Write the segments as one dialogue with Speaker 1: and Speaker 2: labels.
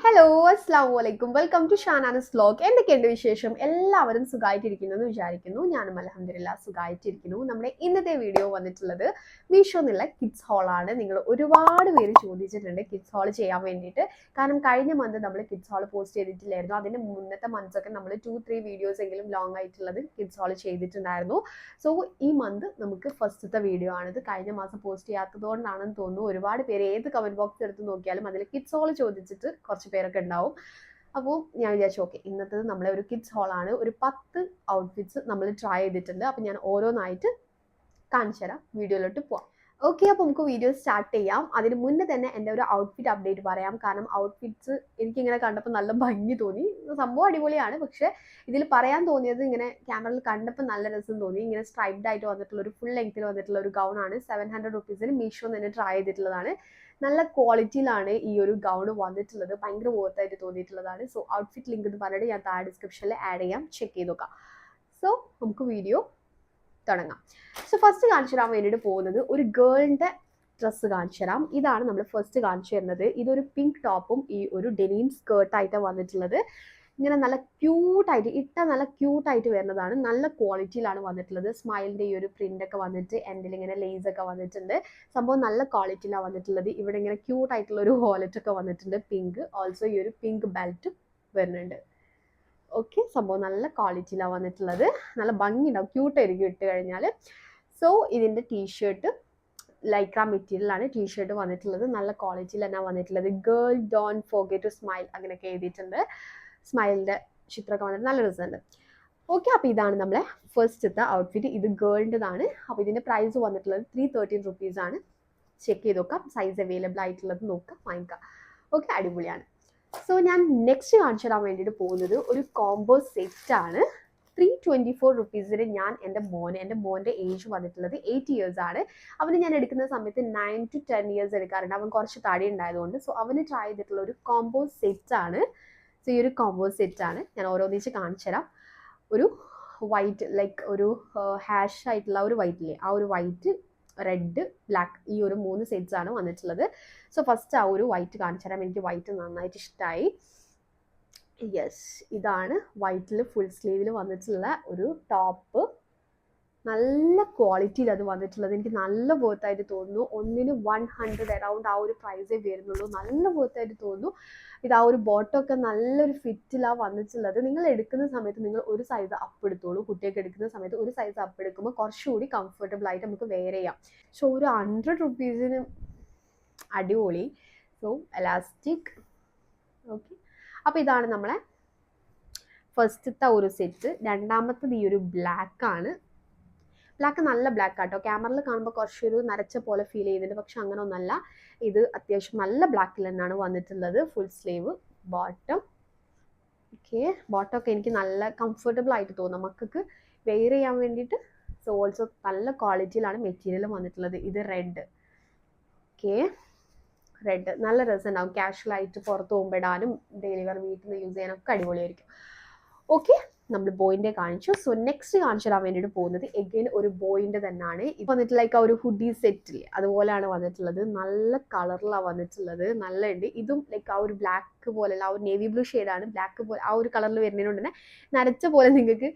Speaker 1: Hello അസ്സാം വലൈക്കും welcome to ഷാനാനസ് vlog. എന്തൊക്കെയുണ്ട് വിശേഷം? എല്ലാവരും സുഖമായിട്ടിരിക്കുന്നു എന്ന് വിചാരിക്കുന്നു. ഞാനും അൽഹംദുലില്ലാ സുഖമായിട്ടിരിക്കുന്നു. നമ്മുടെ ഇന്നത്തെ വീഡിയോ വന്നിട്ടുള്ളത് മീഷോ എന്നുള്ള കിഡ്സ് ഹോളാണ്. നിങ്ങൾ ഒരുപാട് പേര് ചോദിച്ചിട്ടുണ്ട് കിഡ്സ് ഹോൾ ചെയ്യാൻ വേണ്ടിയിട്ട്. കാരണം കഴിഞ്ഞ മന്ത് നമ്മൾ കിഡ്സ് ഹോൾ പോസ്റ്റ് ചെയ്തിട്ടില്ലായിരുന്നു. അതിൻ്റെ മുന്നത്തെ മന്ത്സൊക്കെ നമ്മൾ 2-3 വീഡിയോസ് എങ്കിലും ലോങ് ആയിട്ടുള്ളത് കിഡ്സ് ഹോൾ ചെയ്തിട്ടുണ്ടായിരുന്നു. സോ ഈ മന്ത് നമുക്ക് ഫസ്റ്റത്തെ വീഡിയോ ആണിത്. കഴിഞ്ഞ മാസം പോസ്റ്റ് ചെയ്യാത്തത് കൊണ്ടാണെന്ന് തോന്നുന്നു ഒരുപാട് പേര് ഏത് കമൻറ്റ് ബോക്സ് എടുത്ത് നോക്കിയാലും അതിൽ കിഡ്സ് ഹോൾ ചോദിച്ചിട്ട് കുറച്ച് പേരൊക്കെ ഉണ്ടാവും. അപ്പോൾ ഞാൻ വിചാരിച്ചു ഓക്കെ ഇന്നത്തേത് നമ്മളെ ഒരു കിഡ്സ് ഹോളാണ്. ഒരു 10 ഔട്ട്ഫിറ്റ്സ് നമ്മൾ ട്രൈ ചെയ്തിട്ടുണ്ട്. അപ്പം ഞാൻ ഓരോന്നായിട്ട് കാണിച്ചു തരാം. വീഡിയോയിലോട്ട് പോവാം. ഓക്കെ, അപ്പോൾ നമുക്ക് വീഡിയോ സ്റ്റാർട്ട് ചെയ്യാം. അതിന് മുന്നേ തന്നെ എൻ്റെ ഒരു ഔട്ട്ഫിറ്റ് അപ്ഡേറ്റ് പറയാം. കാരണം ഔട്ട്ഫിറ്റ്സ് എനിക്കിങ്ങനെ കണ്ടപ്പോൾ നല്ല ഭംഗി തോന്നി. സംഭവം അടിപൊളിയാണ്. പക്ഷേ ഇതിൽ പറയാൻ തോന്നിയത് ഇങ്ങനെ ക്യാമറയിൽ കണ്ടപ്പോൾ നല്ല രസം തോന്നി. ഇങ്ങനെ സ്ട്രൈപ്ഡ് ആയിട്ട് വന്നിട്ടുള്ള ഒരു ഫുൾ ലെങ്ത്തിൽ വന്നിട്ടുള്ള ഒരു ഗൗണാണ്. 700 റുപ്പീസിന് മീഷോ തന്നെ ട്രൈ ചെയ്തിട്ടുള്ളതാണ്. നല്ല ക്വാളിറ്റിയിലാണ് ഈ ഒരു ഗൗൺ വന്നിട്ടുള്ളത്. ഭയങ്കര വർത്തായിട്ട് തോന്നിയിട്ടുള്ളതാണ്. സോ ഔട്ട്ഫിറ്റ് ലിങ്ക് എന്ന് പറഞ്ഞിട്ട് ഞാൻ താഴെ ഡിസ്ക്രിപ്ഷനിൽ ആഡ് ചെയ്യാം. ചെക്ക് ചെയ്ത് നോക്കാം. സോ നമുക്ക് വീഡിയോ തുടങ്ങാം. സോ ഫസ്റ്റ് കാണിച്ചു തരാൻ വേണ്ടിയിട്ട് പോകുന്നത് ഒരു ഗേളിൻ്റെ ഡ്രസ്സ് കാണിച്ചു തരാം. ഇതാണ് നമ്മൾ ഫസ്റ്റ് കാണിച്ചു തരുന്നത്. ഇതൊരു പിങ്ക് ടോപ്പും ഈ ഒരു ഡെനിം സ്കേർട്ടായിട്ടാണ് വന്നിട്ടുള്ളത്. ഇങ്ങനെ നല്ല ക്യൂട്ടായിട്ട് ഇട്ടാൽ നല്ല ക്യൂട്ടായിട്ട് വരുന്നതാണ്. നല്ല ക്വാളിറ്റിയിലാണ് വന്നിട്ടുള്ളത്. സ്മൈലിൻ്റെ ഈ ഒരു പ്രിൻ്റ് ഒക്കെ വന്നിട്ട് എൻഡിൽ ഇങ്ങനെ ലേസ് ഒക്കെ വന്നിട്ടുണ്ട്. സംഭവം നല്ല ക്വാളിറ്റിയിലാണ് വന്നിട്ടുള്ളത്. ഇവിടെ ഇങ്ങനെ ക്യൂട്ടായിട്ടുള്ള ഒരു വാലറ്റ് ഒക്കെ വന്നിട്ടുണ്ട് പിങ്ക്. ഓൾസോ ഈ ഒരു പിങ്ക് ബെൽറ്റും വരുന്നുണ്ട്. ഓക്കെ, സംഭവം നല്ല ക്വാളിറ്റിയിലാണ് വന്നിട്ടുള്ളത്. നല്ല ഭംഗിയുണ്ടാവും, ക്യൂട്ടായിരിക്കും ഇട്ട് കഴിഞ്ഞാൽ. സോ ഇതിൻ്റെ ടീഷർട്ട് ലൈക്ര മെറ്റീരിയലാണ് ടീഷർട്ട് വന്നിട്ടുള്ളത്. നല്ല ക്വാളിറ്റിയിൽ തന്നെ വന്നിട്ടുള്ളത്. Girl don't forget to smile അങ്ങനെയൊക്കെ എഴുതിയിട്ടുണ്ട്. സ്മൈലിൻ്റെ ചിത്രമൊക്കെ വന്നിട്ട് നല്ല രസമുണ്ട്. ഓക്കെ, അപ്പോൾ ഇതാണ് നമ്മളെ ഫസ്റ്റത്തെ ഔട്ട്ഫിറ്റ്. ഇത് ഗേളിൻ്റെതാണ്. അപ്പോൾ ഇതിൻ്റെ പ്രൈസ് വന്നിട്ടുള്ളത് 313 റുപ്പീസാണ്. ചെക്ക് ചെയ്ത് നോക്കാം. സൈസ് അവൈലബിൾ ആയിട്ടുള്ളത് നോക്കാം, വാങ്ങിക്കാം. ഓക്കെ, അടിപൊളിയാണ്. സോ ഞാൻ നെക്സ്റ്റ് കാണിച്ചു തരാൻ വേണ്ടിയിട്ട് പോകുന്നത് ഒരു കോംബോ സെറ്റാണ്. 324 റുപ്പീസിന് ഞാൻ എൻ്റെ മോൻ്റെ ഏജ് വന്നിട്ടുള്ളത് 8 ഇയേഴ്സ് ആണ്. അവന് ഞാൻ എടുക്കുന്ന സമയത്ത് 9 to 10 ഇയേഴ്സ് എടുക്കാറുണ്ട്. അവൻ കുറച്ച് തടി ഉണ്ടായതുകൊണ്ട്. സോ അവന് ട്രൈ ചെയ്തിട്ടുള്ള ഒരു കോംബോ സെറ്റാണ്. സോ ഈ ഒരു കോംബോ സെറ്റാണ് ഞാൻ ഓരോന്നിച്ച് കാണിച്ചു തരാം. ഒരു വൈറ്റ് ലൈക്ക് ഒരു ഹാഷ് ആയിട്ടുള്ള ഒരു വൈറ്റില്ലേ, ആ ഒരു വൈറ്റ്, റെഡ്, ബ്ലാക്ക്, ഈ ഒരു 3 സെറ്റ്സ് ആണ് വന്നിട്ടുള്ളത്. സോ ഫസ്റ്റ് ആ ഒരു വൈറ്റ് കാണിച്ചു തരാം. എനിക്ക് വൈറ്റ് നന്നായിട്ട് ഇഷ്ടമായി. യെസ്, ഇതാണ് വൈറ്റിൽ ഫുൾ സ്ലീവിൽ വന്നിട്ടുള്ള ഒരു ടോപ്പ്. നല്ല ക്വാളിറ്റിയിൽ അത് വന്നിട്ടുള്ളത്. എനിക്ക് നല്ല വർത്തായിട്ട് തോന്നുന്നു. ഒന്നിന് 100 അറൗണ്ട് ആ ഒരു പ്രൈസേ വരുന്നുള്ളൂ. നല്ല വർത്തായിട്ട് തോന്നുന്നു. ഇത് ആ ഒരു ബോട്ടമൊക്കെ നല്ലൊരു ഫിറ്റിലാണ് വന്നിട്ടുള്ളത്. നിങ്ങൾ എടുക്കുന്ന സമയത്ത് നിങ്ങൾ ഒരു സൈസ് അപ്പ് എടുത്തോളൂ. കുട്ടിയൊക്കെ എടുക്കുന്ന സമയത്ത് ഒരു സൈസ് അപ്പ് എടുക്കുമ്പോൾ കുറച്ചുകൂടി കംഫർട്ടബിൾ ആയിട്ട് നമുക്ക് വെയർ ചെയ്യാം. സോ ഒരു 100 റുപ്പീസിന് അടിപൊളി. So elastic. ഓക്കെ, അപ്പോൾ ഇതാണ് നമ്മളെ ഫസ്റ്റത്തെ ഒരു സെറ്റ്. രണ്ടാമത്തത് ഈ ഒരു ബ്ലാക്ക് ആണ്. ബ്ലാക്ക് നല്ല ബ്ലാക്ക് ആട്ടോ. ക്യാമറയിൽ കാണുമ്പോൾ കുറച്ചൊരു നരച്ച പോലെ ഫീൽ ചെയ്യുന്നുണ്ട്. പക്ഷെ അങ്ങനെ ഒന്നല്ല. ഇത് അത്യാവശ്യം നല്ല ബ്ലാക്കിൽ തന്നെയാണ് വന്നിട്ടുള്ളത്. Full sleeve, bottom. Okay, bottom ഒക്കെ എനിക്ക് നല്ല കംഫർട്ടബിൾ ആയിട്ട് തോന്നും മക്കൾക്ക് വെയർ ചെയ്യാൻ വേണ്ടിയിട്ട്. സോ ഓൾസോ നല്ല ക്വാളിറ്റിയിലാണ് മെറ്റീരിയൽ വന്നിട്ടുള്ളത്. ഇത് റെഡ്. ഓക്കെ, റെഡ് നല്ല രസമുണ്ടാവും. കാഷ്വലായിട്ട് പുറത്ത് പോകുമ്പോൾ ഇടാനും ഡെയിലി വെയർ വീട്ടിൽ നിന്ന് യൂസ് ചെയ്യാനൊക്കെ അടിപൊളിയായിരിക്കും. ഓക്കെ, നമ്മൾ ബോയിൻ്റെ കാണിച്ചു. സോ നെക്സ്റ്റ് കാണിച്ചു തരാൻ വേണ്ടിയിട്ട് പോകുന്നത് എഗെയിൻ ഒരു ബോയിൻ്റെ തന്നെയാണ്. ഇപ്പോൾ വന്നിട്ട് ലൈക്ക് ആ ഒരു ഹുഡി സെറ്റില്ലേ, അതുപോലെയാണ് വന്നിട്ടുള്ളത്. നല്ല കളറിലാണ് വന്നിട്ടുള്ളത്. നല്ല ഉണ്ട്. ഇതും ലൈക്ക് ആ ഒരു ബ്ലാക്ക് പോലെയുള്ള ആ ഒരു നേവി ബ്ലൂ ഷെയ്ഡാണ്. ബ്ലാക്ക് പോലെ ആ ഒരു കളറിൽ വരുന്നതിനോണ്ട് തന്നെ നരച്ച പോലെ നിങ്ങൾക്ക്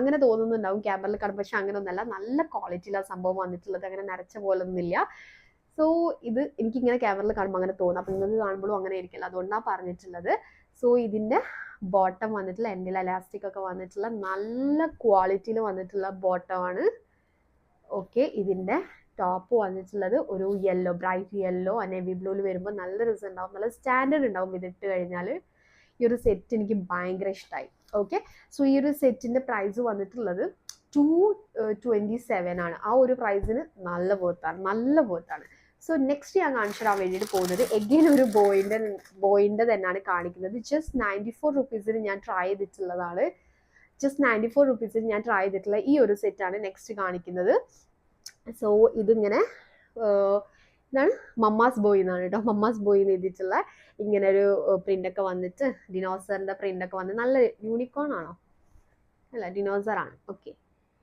Speaker 1: അങ്ങനെ തോന്നുന്നുണ്ടാവും ക്യാമറയിൽ കാണുമ്പോൾ. പക്ഷെ അങ്ങനെ ഒന്നല്ല. നല്ല ക്വാളിറ്റിയിലാണ് സംഭവം വന്നിട്ടുള്ളത്. അങ്ങനെ നരച്ച പോലെ ഒന്നുമില്ല. സോ ഇത് എനിക്കിങ്ങനെ ക്യാമറയിൽ കാണുമ്പോൾ അങ്ങനെ തോന്നും. അപ്പം നിങ്ങൾക്ക് കാണുമ്പോഴും അങ്ങനെ ആയിരിക്കില്ല. അതുകൊണ്ടാണ് പറഞ്ഞിട്ടുള്ളത്. സോ ഇതിൻ്റെ ബോട്ടം വന്നിട്ടുള്ള എൻഡിൽ എലാസ്റ്റിക് ഒക്കെ വന്നിട്ടുള്ള നല്ല ക്വാളിറ്റിയിൽ വന്നിട്ടുള്ള ബോട്ടമാണ്. ഓക്കെ, ഇതിൻ്റെ ടോപ്പ് വന്നിട്ടുള്ളത് ഒരു യെല്ലോ, ബ്രൈറ്റ് യെല്ലോ നേവി ബ്ലൂവിൽ വരുമ്പോൾ നല്ല രസം ഉണ്ടാവും. നല്ല സ്റ്റാൻഡേർഡ് ഉണ്ടാവും ഇതിട്ട് കഴിഞ്ഞാൽ. ഈ ഒരു സെറ്റ് എനിക്ക് ഭയങ്കര ഇഷ്ടമായി. ഓക്കെ, സോ ഈ ഒരു സെറ്റിൻ്റെ പ്രൈസ് വന്നിട്ടുള്ളത് 227 ആണ്. ആ ഒരു പ്രൈസിന് നല്ല വർത്താണ്. സോ നെക്സ്റ്റ് ഞാൻ കാണിച്ചു തരാൻ വേണ്ടിയിട്ട് പോകുന്നത് എഗെയിൻ ഒരു ബോയിൻ്റെ തന്നെയാണ് കാണിക്കുന്നത്. ജസ്റ്റ് 94 റുപ്പീസിന് ഞാൻ ട്രൈ ചെയ്തിട്ടുള്ളതാണ്. ട്രൈ ചെയ്തിട്ടുള്ള ഈ ഒരു സെറ്റാണ് നെക്സ്റ്റ് കാണിക്കുന്നത്. സോ ഇതിങ്ങനെ ഇതാണ് മമ്മാസ് ബോയ് എന്നാണ് കേട്ടോ. മമ്മാസ് ബോയ് എന്ന് എഴുതിയിട്ടുള്ള ഇങ്ങനെ ഒരു പ്രിൻ്റൊക്കെ വന്നിട്ട് ഡിനോസറിൻ്റെ പ്രിൻ്റൊക്കെ വന്ന് നല്ല യൂണിക്കോൺ ആണോ? അല്ല, ഡിനോസർ ആണ്. ഓക്കെ,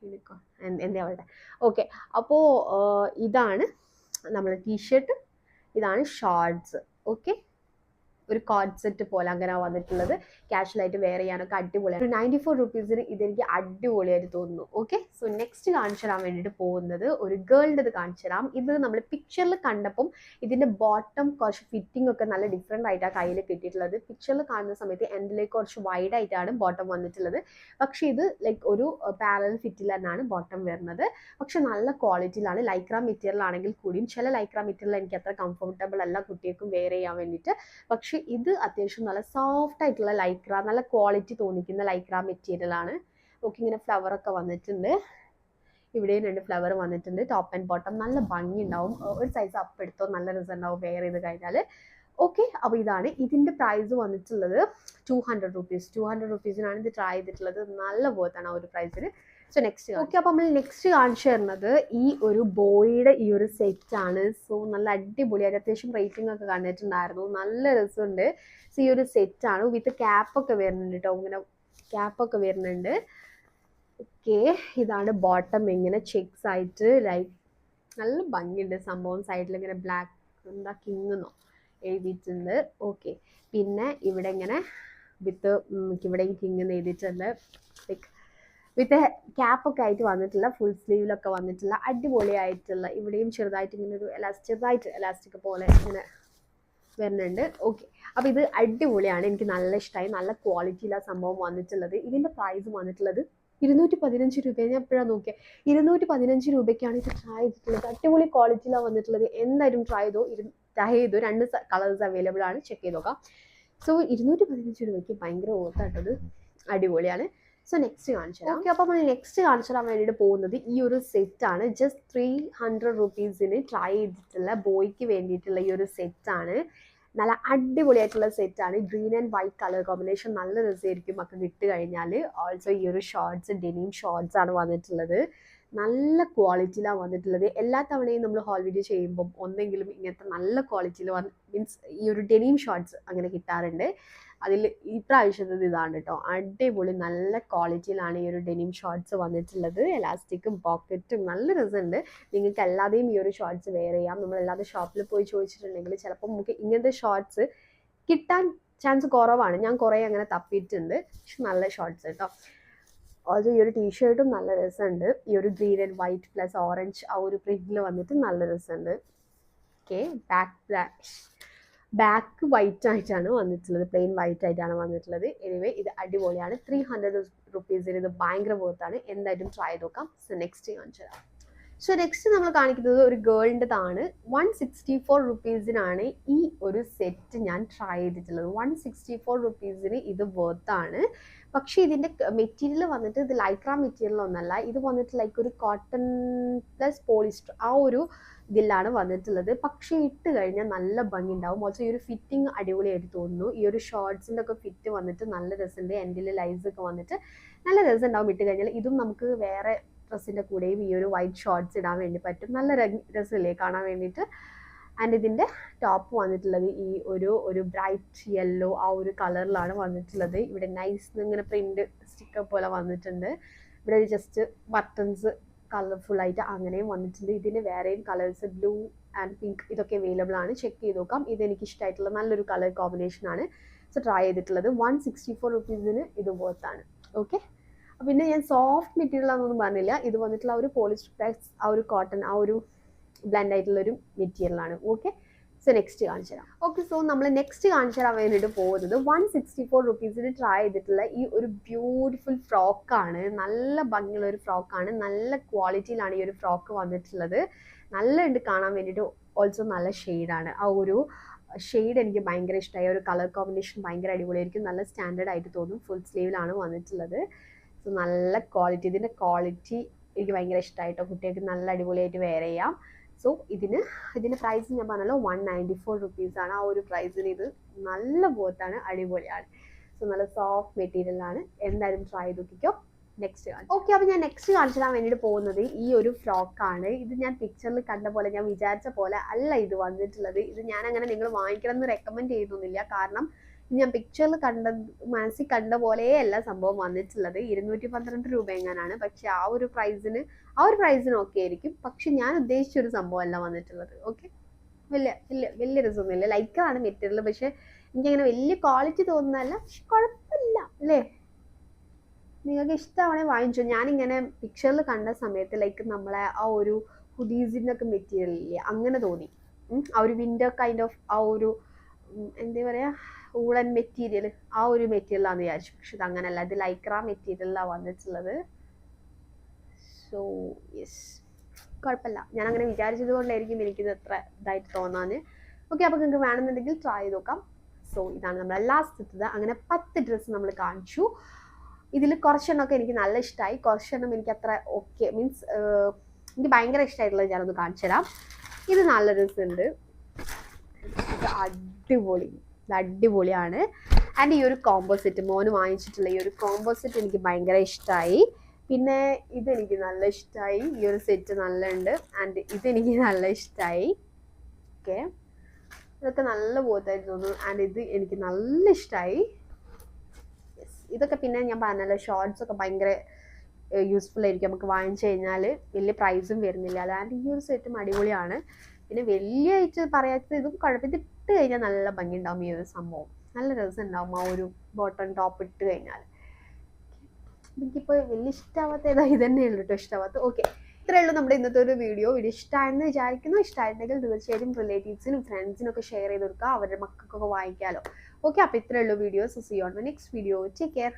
Speaker 1: യൂണിക്കോൺ എന്താ അവളുടെ. ഓക്കെ, അപ്പോൾ ഇതാണ് നമ്മുടെ ടീഷർട്ട്. ഇതാണ് ഷോർട്സ്. ഓക്കെ, ഒരു കോഡ് സെറ്റ് പോലെ അങ്ങനെ വന്നിട്ടുള്ളത്. കാഷ്വലായിട്ട് വെയർ ചെയ്യാനൊക്കെ അടിപൊളിയാണ്. ഒരു 94 റുപ്പീസിന് ഇതെനിക്ക് അടിപൊളിയായിട്ട് തോന്നുന്നു. ഓക്കെ, സോ നെക്സ്റ്റ് കാണിച്ചു തരാൻ വേണ്ടിയിട്ട് പോകുന്നത് ഒരു ഗേളിൻ്റെത് കാണിച്ചു തരാം. ഇത് നമ്മൾ പിക്ചറിൽ കണ്ടപ്പം ഇതിൻ്റെ ബോട്ടം കുറച്ച് ഫിറ്റിംഗ് ഒക്കെ നല്ല ഡിഫറെൻ്റ് ആയിട്ടാണ് കയ്യിൽ കിട്ടിയിട്ടുള്ളത്. പിക്ചറിൽ കാണുന്ന സമയത്ത് എൻഡിലേക്ക് കുറച്ച് വൈഡ് ആയിട്ടാണ് ബോട്ടം വന്നിട്ടുള്ളത്. പക്ഷേ ഇത് ലൈക്ക് ഒരു പാരലൽ ഫിറ്റിൽ തന്നെയാണ് ബോട്ടം വരുന്നത്. പക്ഷെ നല്ല ക്വാളിറ്റിയിലാണ്. ലൈക്ര മെറ്റീരിയൽ ആണെങ്കിൽ കൂടിയും ചില ലൈക്ര മെറ്റീരിയൽ എനിക്ക് അത്ര കംഫർട്ടബിൾ അല്ല കുട്ടികൾക്കും വെയർ ചെയ്യാൻ വേണ്ടിയിട്ട്. പക്ഷെ ഇത് അത്യാവശ്യം നല്ല സോഫ്റ്റ് ആയിട്ടുള്ള ലൈക്ര, നല്ല ക്വാളിറ്റി തോന്നിക്കുന്ന ലൈക്ര മെറ്റീരിയൽ ആണ്. ഓക്കെ, ഇങ്ങനെ ഫ്ലവർ ഒക്കെ വന്നിട്ടുണ്ട്. ഇവിടെയും 2 ഫ്ലവർ വന്നിട്ടുണ്ട്. ടോപ്പ് ആൻഡ് ബോട്ടം നല്ല ഭംഗി ഉണ്ടാവും. ഒരു സൈസ് അപ്പ് എടുത്തോ നല്ല റിസൾട്ട് ഉണ്ടാവും വെയർ ചെയ്ത് കഴിഞ്ഞാൽ. ഓക്കെ, അപ്പോൾ ഇതാണ് ഇതിൻ്റെ പ്രൈസ് വന്നിട്ടുള്ളത് 200 റുപ്പീസ്. 200 റുപ്പീസിനാണ് ഇത് ട്രൈ ചെയ്തിട്ടുള്ളത്. നല്ല വേർത്താണ് ആ ഒരു പ്രൈസിന്. സോ നെക്സ്റ്റ് ഓക്കെ, അപ്പോൾ നമ്മൾ നെക്സ്റ്റ് കാണിച്ചു തരുന്നത് ഈ ഒരു ബോയുടെ ഈ ഒരു സെറ്റ് ആണ്. സോ നല്ല അടിപൊളിയായിട്ട് അത്യാവശ്യം റേറ്റിംഗ് ഒക്കെ കണ്ടിട്ടുണ്ടായിരുന്നു. നല്ല രസമുണ്ട്. സോ ഈ ഒരു സെറ്റ് ആണ് വിത്ത് ക്യാപ്പൊക്കെ വരുന്നുണ്ട് കേട്ടോ. ഇങ്ങനെ ക്യാപ്പൊക്കെ വരുന്നുണ്ട്. ഓക്കെ, ഇതാണ് ബോട്ടം. ഇങ്ങനെ ചെക്സ് ആയിട്ട് ലൈക്ക് നല്ല ഭംഗിയുണ്ട് സംഭവം. സൈഡിൽ ഇങ്ങനെ ബ്ലാക്ക് എന്താ കിങ്ങെന്നോ എഴുതിയിട്ടുണ്ട്. ഓക്കെ, പിന്നെ ഇവിടെ ഇങ്ങനെ വിത്ത് ഇവിടെയും കിങ് എന്ന് എഴുതിയിട്ടുണ്ട്. ലൈക്ക് വിത്ത് ക്യാപ്പൊക്കെ ആയിട്ട് വന്നിട്ടുള്ള ഫുൾ സ്ലീവിലൊക്കെ വന്നിട്ടുള്ള അടിപൊളിയായിട്ടുള്ള ഇവിടെയും ചെറുതായിട്ട് ഇങ്ങനെ ഒരു ചെറുതായിട്ട് എലാസ്റ്റിക് പോലെ ഇങ്ങനെ വരുന്നുണ്ട്. ഓക്കെ, അപ്പോൾ ഇത് അടിപൊളിയാണ്. എനിക്ക് നല്ല ഇഷ്ടമായി. നല്ല ക്വാളിറ്റിയിലാണ് സംഭവം വന്നിട്ടുള്ളത്. ഇതിൻ്റെ പ്രൈസ് വന്നിട്ടുള്ളത് 215 രൂപയാണ്. ഞാൻ എപ്പോഴാണ് നോക്കിയത് 215 രൂപയ്ക്കാണ് ഇത് ട്രൈ ചെയ്തിട്ടുള്ളത്. അടിപൊളി ക്വാളിറ്റിയിലാണ് വന്നിട്ടുള്ളത്. എന്തായാലും ട്രൈ ചെയ്തു. 2 കളേഴ്സ് അവൈലബിൾ ആണ്. ചെക്ക് ചെയ്ത് നോക്കാം. സോ 215 രൂപയ്ക്ക് ഭയങ്കര ഓർത്തായിട്ടത് അടിപൊളിയാണ്. സോ നെക്സ്റ്റ് കാണിച്ചു തരാം. ഓക്കെ, അപ്പോൾ നമ്മൾ നെക്സ്റ്റ് കാണിച്ചു തരാൻ വേണ്ടിയിട്ട് പോകുന്നത് ഈ ഒരു സെറ്റാണ്. ജസ്റ്റ് 300 റുപ്പീസിന് ട്രൈ ചെയ്തിട്ടുള്ള ബോയ്ക്ക് വേണ്ടിയിട്ടുള്ള ഈ ഒരു സെറ്റാണ്. നല്ല അടിപൊളിയായിട്ടുള്ള സെറ്റാണ്. Green and white colour combination നല്ല രസമായിരിക്കും ഒക്കെ ഇട്ട് കഴിഞ്ഞാൽ. ഓൾസോ ഈ ഒരു ഷോർട്സ് ഡെനിം ഷോർട്സ് ആണ് വന്നിട്ടുള്ളത്. നല്ല ക്വാളിറ്റിയിലാണ് വന്നിട്ടുള്ളത്. എല്ലാ തവണയും നമ്മൾ ഹോൾ വീഡിയോ ചെയ്യുമ്പം ഒന്നെങ്കിലും ഇങ്ങനത്തെ നല്ല ക്വാളിറ്റിയിൽ മീൻസ് ഈ ഒരു ഡെനിം ഷോർട്സ് അങ്ങനെ കിട്ടാറുണ്ട്. അതിൽ ഇപ്രാവശ്യത്തത് ഇതാണ് കേട്ടോ. അടിപൊളി നല്ല ക്വാളിറ്റിയിലാണ് ഈ ഒരു ഡെനിം ഷോർട്സ് വന്നിട്ടുള്ളത്. എലാസ്റ്റിക്കും പോക്കറ്റും നല്ല രസമുണ്ട്. നിങ്ങൾക്ക് അല്ലാതെയും ഈ ഒരു ഷോർട്സ് വെയർ ചെയ്യാം. നമ്മളല്ലാതെ ഷോപ്പിൽ പോയി ചോദിച്ചിട്ടുണ്ടെങ്കിൽ ചിലപ്പോൾ നമുക്ക് ഇങ്ങനത്തെ ഷോർട്സ് കിട്ടാൻ ചാൻസ് കുറവാണ്. ഞാൻ കുറേ അങ്ങനെ തപ്പിയിട്ടുണ്ട്. പക്ഷെ നല്ല ഷോർട്സ് കേട്ടോ. ഓൾസോ ഈ ഒരു ടീഷർട്ടും നല്ല രസമുണ്ട്. ഈ ഒരു green and white plus orange ആ ഒരു പ്രിന്റിൽ വന്നിട്ട് നല്ല രസമുണ്ട്. ഓക്കെ, ബാക്ക് വൈറ്റ് ആയിട്ടാണ് വന്നിട്ടുള്ളത്. പ്ലെയിൻ വൈറ്റ് ആയിട്ടാണ് വന്നിട്ടുള്ളത്. എനിവേ ഇത് അടിപൊളിയാണ്. 300 റുപ്പീസിന് ഇത് ഭയങ്കര വർത്താണ്. എന്തായാലും ട്രൈ ചെയ്ത് നോക്കാം. സോ നെക്സ്റ്റ് കാണിച്ചു തരാം. സോ നെക്സ്റ്റ് നമ്മൾ കാണിക്കുന്നത് ഒരു ഗേളിൻ്റെതാണ്. 164 റുപ്പീസിനാണ് ഈ ഒരു സെറ്റ് ഞാൻ ട്രൈ ചെയ്തിട്ടുള്ളത്. 164 റുപ്പീസിന് ഇത് വർത്താണ്. പക്ഷേ ഇതിൻ്റെ മെറ്റീരിയൽ വന്നിട്ട് ഇത് ലൈക്ര മെറ്റീരിയൽ ഒന്നല്ല. ഇത് വന്നിട്ട് ലൈക്ക് ഒരു കോട്ടൺ പ്ലസ് പോളിസ്റ്റർ ആ ഒരു ഇതിലാണ് വന്നിട്ടുള്ളത്. പക്ഷേ ഇട്ട് കഴിഞ്ഞാൽ നല്ല ഭംഗി ഉണ്ടാവും. ഓൾസോ ഈ ഒരു ഫിറ്റിംഗ് അടിപൊളിയായിട്ട് തോന്നുന്നു. ഈ ഒരു ഷോർട്സിൻ്റെ ഒക്കെ ഫിറ്റ് വന്നിട്ട് നല്ല രസമുണ്ട്. എൻഡിൽ ലൈസ് ഒക്കെ വന്നിട്ട് നല്ല രസം ഉണ്ടാവും ഇട്ട് കഴിഞ്ഞാൽ. ഇതും നമുക്ക് വേറെ ഡ്രസ്സിൻ്റെ കൂടെയും ഈ ഒരു വൈറ്റ് ഷോർട്സ് ഇടാൻ വേണ്ടി പറ്റും. നല്ല രസമില്ലേ കാണാൻ വേണ്ടിയിട്ട്. ആൻഡ് ഇതിൻ്റെ ടോപ്പ് വന്നിട്ടുള്ളത് ഈ ഒരു ബ്രൈറ്റ് യെല്ലോ ആ ഒരു കളറിലാണ് വന്നിട്ടുള്ളത്. ഇവിടെ നൈസ് ഇങ്ങനെ പ്രിന്റ് സ്റ്റിക്കർ പോലെ വന്നിട്ടുണ്ട്. ഇവിടെ ജസ്റ്റ് ബട്ടൺസ് കളർഫുൾ ആയിട്ട് അങ്ങനെയും വന്നിട്ടുണ്ട്. ഇതിന് വേറെയും കളേഴ്സ് ബ്ലൂ ആൻഡ് പിങ്ക് ഇതൊക്കെ അവൈലബിൾ ആണ്. ചെക്ക് ചെയ്ത് നോക്കാം. ഇതെനിക്ക് ഇഷ്ടമായിട്ടുള്ള നല്ലൊരു കളർ കോമ്പിനേഷൻ ആണ്. സോ ട്രൈ ചെയ്തിട്ടുള്ളത്. 164 റുപ്പീസിന് ഇത് വർത്താണ്. ഓക്കെ, പിന്നെ ഞാൻ സോഫ്റ്റ് മെറ്റീരിയൽ ആണെന്നൊന്നും പറഞ്ഞില്ല. ഇത് വന്നിട്ടുള്ള ഒരു പോളിസ്റ്റർ പ്ലസ് ആ ഒരു കോട്ടൺ ആ ഒരു ബ്ലെൻഡ് ആയിട്ടുള്ളൊരു മെറ്റീരിയലാണ്. ഓക്കെ, സോ നെക്സ്റ്റ് കാണിച്ചു തരാം. ഓക്കെ, സോ നമ്മൾ നെക്സ്റ്റ് കാണിച്ചു തരാൻ വേണ്ടിയിട്ട് പോകുന്നത് 164 റുപ്പീസിന് ട്രൈ ചെയ്തിട്ടുള്ള ഈ ഒരു ബ്യൂട്ടിഫുൾ ഫ്രോക്കാണ്. നല്ല ഭംഗിയുള്ള ഒരു ഫ്രോക്കാണ്. നല്ല ക്വാളിറ്റിയിലാണ് ഈ ഒരു ഫ്രോക്ക് വന്നിട്ടുള്ളത്. നല്ല ഉണ്ട് കാണാൻ വേണ്ടിയിട്ട്. ഓൾസോ നല്ല ഷെയ്ഡാണ്. ആ ഒരു ഷെയ്ഡ് എനിക്ക് ഭയങ്കര ഇഷ്ടമായി. ഒരു കളർ കോമ്പിനേഷൻ ഭയങ്കര അടിപൊളിയായിരിക്കും. നല്ല സ്റ്റാൻഡേർഡ് ആയിട്ട് തോന്നും. ഫുൾ സ്ലീവിലാണ് വന്നിട്ടുള്ളത്. സോ നല്ല ക്വാളിറ്റി. ഇതിൻ്റെ ക്വാളിറ്റി എനിക്ക് ഭയങ്കര ഇഷ്ടമായിട്ടോ. കുട്ടികൾക്ക് നല്ല അടിപൊളിയായിട്ട് വെയർ ചെയ്യാം. സോ ഇതിൻ്റെ പ്രൈസ് ഞാൻ പറഞ്ഞല്ലോ 194 റുപ്പീസാണ്. ആ ഒരു പ്രൈസിന് ഇത് നല്ല വർത്താണ്. അടിപൊളിയാണ്. സോ നല്ല സോഫ്റ്റ് മെറ്റീരിയലാണ്. എന്തായാലും ട്രൈ ചെയ്ത് നോക്കിക്കോ. നെക്സ്റ്റ് കാണിച്ചു. ഓക്കെ, അപ്പോൾ ഞാൻ നെക്സ്റ്റ് കാണിച്ചു തരാൻ വേണ്ടിയിട്ട് പോകുന്നത് ഈ ഒരു ഫ്രോക്കാണ്. ഇത് ഞാൻ പിക്ചറിൽ കണ്ട പോലെ ഞാൻ വിചാരിച്ച പോലെ അല്ല ഇത് വന്നിട്ടുള്ളത്. ഇത് ഞാൻ അങ്ങനെ നിങ്ങൾ വാങ്ങിക്കണം എന്ന് റെക്കമെൻഡ് ചെയ്യുന്നില്ല. കാരണം ഞാൻ പിക്ചറിൽ മനസ്സിൽ കണ്ട പോലെയല്ല സംഭവം വന്നിട്ടുള്ളത്. 212 രൂപ എങ്ങാനാണ്. പക്ഷെ ആ ഒരു പ്രൈസിന് ഒക്കെ ആയിരിക്കും. പക്ഷെ ഞാൻ ഉദ്ദേശിച്ചൊരു സംഭവമല്ല വന്നിട്ടുള്ളത്. ഓക്കെ, വലിയ വലിയ വലിയ രസമൊന്നുമില്ല. ലൈക്കാണ് മെറ്റീരിയൽ, പക്ഷെ എനിക്കങ്ങനെ വലിയ ക്വാളിറ്റി തോന്നുന്നതല്ല, പക്ഷെ കുഴപ്പമില്ല അല്ലേ. നിങ്ങൾക്ക് ഇഷ്ടമാണെങ്കിൽ വാങ്ങിച്ചോ. ഞാനിങ്ങനെ പിക്ചറിൽ കണ്ട സമയത്ത് ലൈക്ക് നമ്മളെ ആ ഒരു ഹുഡീസിൻ്റെ ഒക്കെ മെറ്റീരിയൽ ഇല്ലേ, അങ്ങനെ തോന്നി. ആ ഒരു വിൻ്റർ കൈൻഡ് ഓഫ് ആ ഒരു എന്താ പറയുക, ഊളൻ മെറ്റീരിയൽ, ആ ഒരു മെറ്റീരിയലാണെന്ന് വിചാരിച്ചു. പക്ഷെ ഇത് അങ്ങനെയല്ല, ഇത് ലൈക്ര മെറ്റീരിയലിലാണ് വന്നിട്ടുള്ളത്. സോ യെസ്, കുഴപ്പമില്ല. ഞാൻ അങ്ങനെ വിചാരിച്ചത് കൊണ്ടായിരിക്കും എനിക്കിത് എത്ര ഇതായിട്ട് തോന്നാൻ. ഓക്കെ, അപ്പോൾ നിങ്ങൾക്ക് വേണമെന്നുണ്ടെങ്കിൽ ട്രൈ ചെയ്ത് നോക്കാം. സോ ഇതാണ് നമ്മുടെ ലാസ്റ്റത്തത്. അങ്ങനെ 10 ഡ്രസ്സ് നമ്മൾ കാണിച്ചു. ഇതിൽ കുറച്ചെണ്ണമൊക്കെ എനിക്ക് നല്ല ഇഷ്ടമായി, കുറച്ചെണ്ണം എനിക്ക് അത്ര ഓക്കെ മീൻസ് എനിക്ക് ഭയങ്കര ഇഷ്ടമായിട്ടുള്ളത് ഞാനൊന്ന് കാണിച്ചു തരാം. ഇത് നല്ല രസമുണ്ട്, ഇത് അടിപൊളി, ഇത് അടിപൊളിയാണ്. ആൻഡ് ഈ ഒരു കോമ്പോസിറ്റ് മോന് വാങ്ങിച്ചിട്ടുള്ള ഈ ഒരു കോമ്പോസിറ്റ് എനിക്ക് ഭയങ്കര ഇഷ്ടമായി. പിന്നെ ഇതെനിക്ക് നല്ല ഇഷ്ടമായി, ഈ ഒരു സെറ്റ് നല്ല ഉണ്ട്. ആൻഡ് ഇതെനിക്ക് നല്ല ഇഷ്ടമായി. ഓക്കെ, ഇതൊക്കെ നല്ല ബോത്തായിട്ട് തോന്നുന്നു. ആൻഡ് ഇത് എനിക്ക് നല്ല ഇഷ്ടമായി. ഇതൊക്കെ പിന്നെ ഞാൻ പറഞ്ഞല്ലോ, ഷോർട്സ് ഒക്കെ ഭയങ്കര യൂസ്ഫുൾ ആയിരിക്കും നമുക്ക് വാങ്ങിച്ചു കഴിഞ്ഞാൽ, വലിയ പ്രൈസും വരുന്നില്ല. അതായത് ഈ ഒരു സെറ്റും അടിപൊളിയാണ്. പിന്നെ വലിയ ആയിട്ട് പറയാത്തത് ഇതും കുഴപ്പം, ഇത് ഇട്ട് കഴിഞ്ഞാൽ നല്ല ഭംഗി ഉണ്ടാവും. ഈ ഒരു സംഭവം നല്ല രസം ഉണ്ടാവും, ആ ഒരു ബോട്ടം ടോപ്പ് ഇട്ട് കഴിഞ്ഞാൽ. എനിക്കിപ്പോൾ വലിയ ഇഷ്ടമാവാത്ത ഏതാ, ഇത് തന്നെയുള്ളൂ കേട്ടോ ഇഷ്ടമാവാത്ത. ഓക്കെ, ഇത്രയേ ഉള്ളൂ നമ്മുടെ ഇന്നത്തെ ഒരു വീഡിയോ. ഇഷ്ടമായെന്ന് വിചാരിക്കുന്നു. ഇഷ്ടമായിട്ടുണ്ടെങ്കിൽ തീർച്ചയായും റിലേറ്റീവ്സിനും ഫ്രണ്ട്സിനും ഒക്കെ ഷെയർ ചെയ്ത് കൊടുക്കുക, അവരുടെ മക്കൾക്കൊക്കെ വാങ്ങിക്കാമല്ലോ. ഓക്കെ, അപ്പോൾ ഇത്രയേ ഉള്ളൂ video. So see you on my next video. Take care.